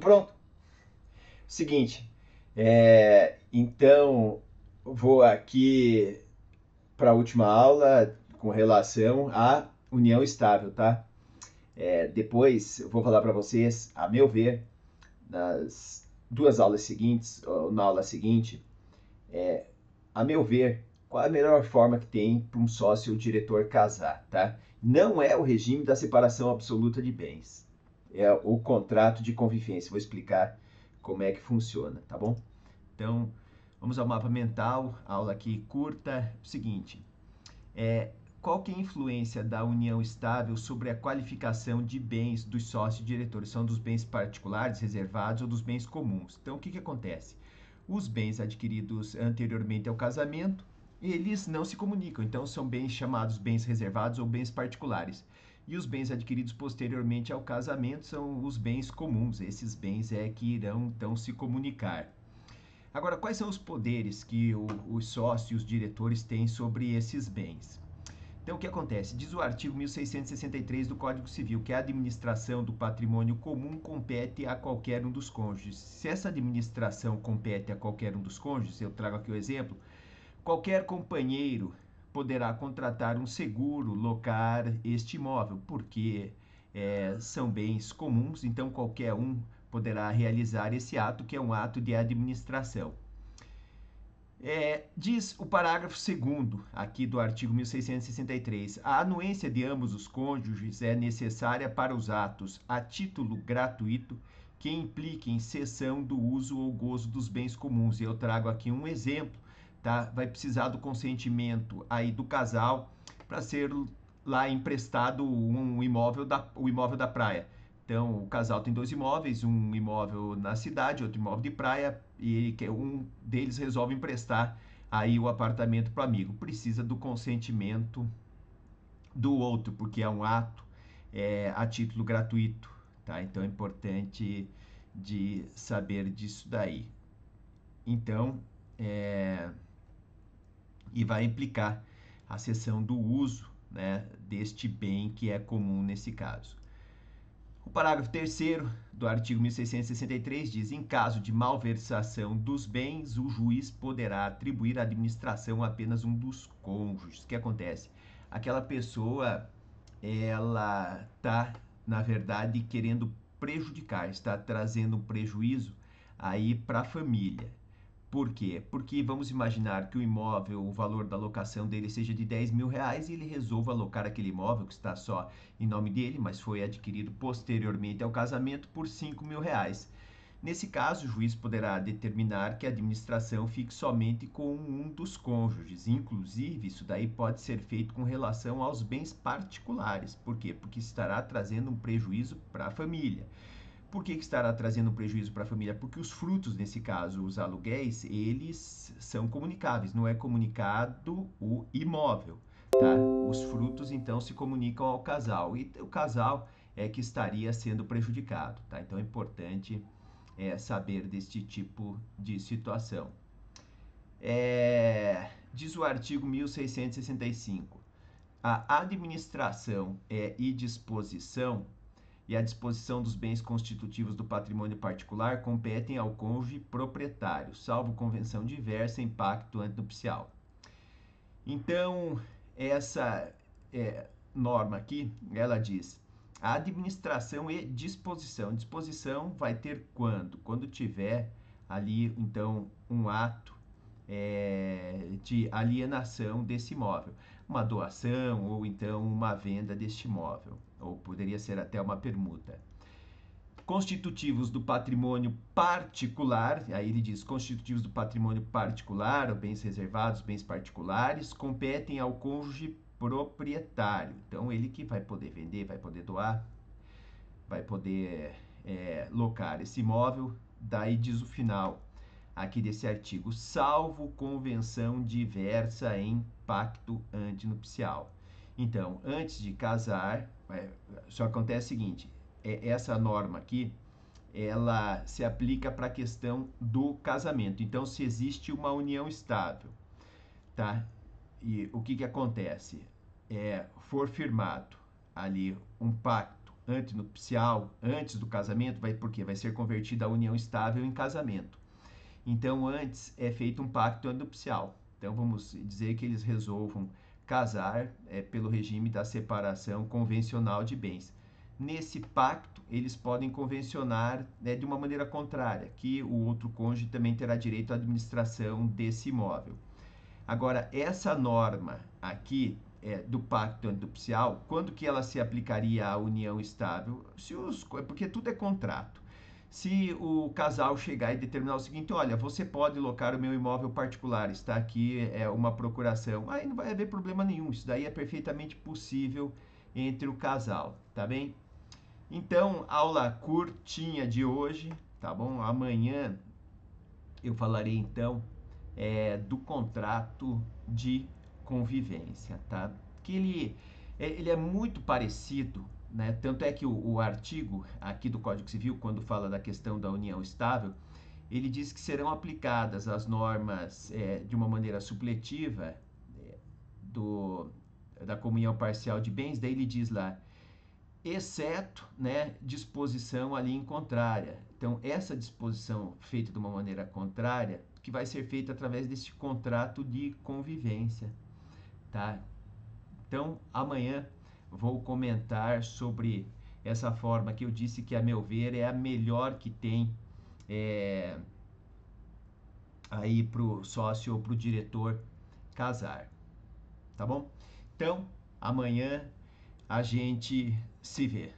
pronto. Seguinte, então vou aqui para a última aula com relação à união estável, tá? Depois eu vou falar para vocês, a meu ver, nas duas aulas seguintes, ou na aula seguinte, a meu ver, qual é a melhor forma que tem para um sócio ou diretor casar, tá? Não é o regime da separação absoluta de bens, é o contrato de convivência. Vou explicar como é que funciona, tá bom? Então, vamos ao mapa mental, aula aqui curta. O seguinte, qual que é a influência da união estável sobre a qualificação de bens dos sócios diretores? São dos bens particulares, reservados ou dos bens comuns? Então, o que acontece? Os bens adquiridos anteriormente ao casamento, eles não se comunicam, então são bens chamados bens reservados ou bens particulares. E os bens adquiridos posteriormente ao casamento são os bens comuns. Esses bens que irão então se comunicar. Agora, quais são os poderes que os sócios e os diretores têm sobre esses bens? Então, o que acontece? Diz o artigo 1663 do Código Civil que a administração do patrimônio comum compete a qualquer um dos cônjuges. Se essa administração compete a qualquer um dos cônjuges, eu trago aqui o exemplo, qualquer companheiro poderá contratar um seguro, locar este imóvel, porque são bens comuns, então qualquer um poderá realizar esse ato, que é um ato de administração. Diz o parágrafo 2º aqui do artigo 1663, a anuência de ambos os cônjuges é necessária para os atos a título gratuito que impliquem cessão do uso ou gozo dos bens comuns. E eu trago aqui um exemplo, tá? Vai precisar do consentimento aí do casal para ser lá emprestado o imóvel da praia. Então, o casal tem dois imóveis, um imóvel na cidade, outro imóvel de praia, e um deles resolve emprestar aí o apartamento para o amigo. Precisa do consentimento do outro, porque é um ato a título gratuito, tá? Então, é importante de saber disso daí. Então, e vai implicar a cessão do uso, né, deste bem que é comum nesse caso. O parágrafo 3º do artigo 1663 diz: em caso de malversação dos bens, o juiz poderá atribuir à administração apenas um dos cônjuges. O que acontece? Aquela pessoa, ela está, na verdade, querendo prejudicar, está trazendo um prejuízo aí para a família. Por quê? Porque vamos imaginar que o imóvel, o valor da locação dele seja de R$ 10.000 e ele resolva alocar aquele imóvel que está só em nome dele, mas foi adquirido posteriormente ao casamento por R$ 5.000. Nesse caso, o juiz poderá determinar que a administração fique somente com um dos cônjuges. Inclusive, isso daí pode ser feito com relação aos bens particulares. Por quê? Porque estará trazendo um prejuízo para a família. Por que estará trazendo um prejuízo para a família? Porque os frutos, nesse caso, os aluguéis, eles são comunicáveis, não é comunicado o imóvel, tá? Os frutos, então, se comunicam ao casal e o casal é que estaria sendo prejudicado, tá? Então, é importante saber deste tipo de situação. Diz o artigo 1665, a administração e disposição e a disposição dos bens constitutivos do patrimônio particular competem ao cônjuge proprietário, salvo convenção diversa em pacto antenupcial. Então, essa norma aqui, ela diz: a administração e disposição. Disposição vai ter quando? Quando tiver ali, então, um ato de alienação desse imóvel, uma doação ou então uma venda deste imóvel, ou poderia ser até uma permuta. Constitutivos do patrimônio particular, aí ele diz: constitutivos do patrimônio particular, ou bens reservados, bens particulares, competem ao cônjuge proprietário. Então, ele que vai poder vender, vai poder doar, vai poder locar esse imóvel. Daí diz o final aqui desse artigo: salvo convenção diversa em pacto antenupcial. Então, antes de casar, só acontece o seguinte: essa norma aqui, ela se aplica para a questão do casamento. Então, se existe uma união estável, tá? E o que acontece? For firmado ali um pacto antenupcial, antes do casamento, por quê? Vai ser convertida a união estável em casamento. Então, antes é feito um pacto antenupcial. Então, vamos dizer que eles resolvam casar pelo regime da separação convencional de bens. Nesse pacto, eles podem convencionar de uma maneira contrária, que o outro cônjuge também terá direito à administração desse imóvel. Agora, essa norma aqui do pacto antenupcial, quando que ela se aplicaria à união estável? Porque tudo é contrato. Se o casal chegar e determinar o seguinte, olha, você pode locar o meu imóvel particular, está aqui uma procuração, aí não vai haver problema nenhum, isso daí é perfeitamente possível entre o casal, tá bem? Então, aula curtinha de hoje, tá bom? Amanhã eu falarei então do contrato de convivência, tá? Que ele é muito parecido, né? Tanto é que o artigo aqui do Código Civil, quando fala da questão da união estável, ele diz que serão aplicadas as normas de uma maneira supletiva da comunhão parcial de bens, daí ele diz lá, exceto, né, disposição ali em contrária. Então, essa disposição feita de uma maneira contrária, que vai ser feita através desse contrato de convivência, tá? Então, amanhã vou comentar sobre essa forma que eu disse que, a meu ver, é a melhor que tem aí para o sócio ou para o diretor casar, tá bom? Então, amanhã a gente se vê.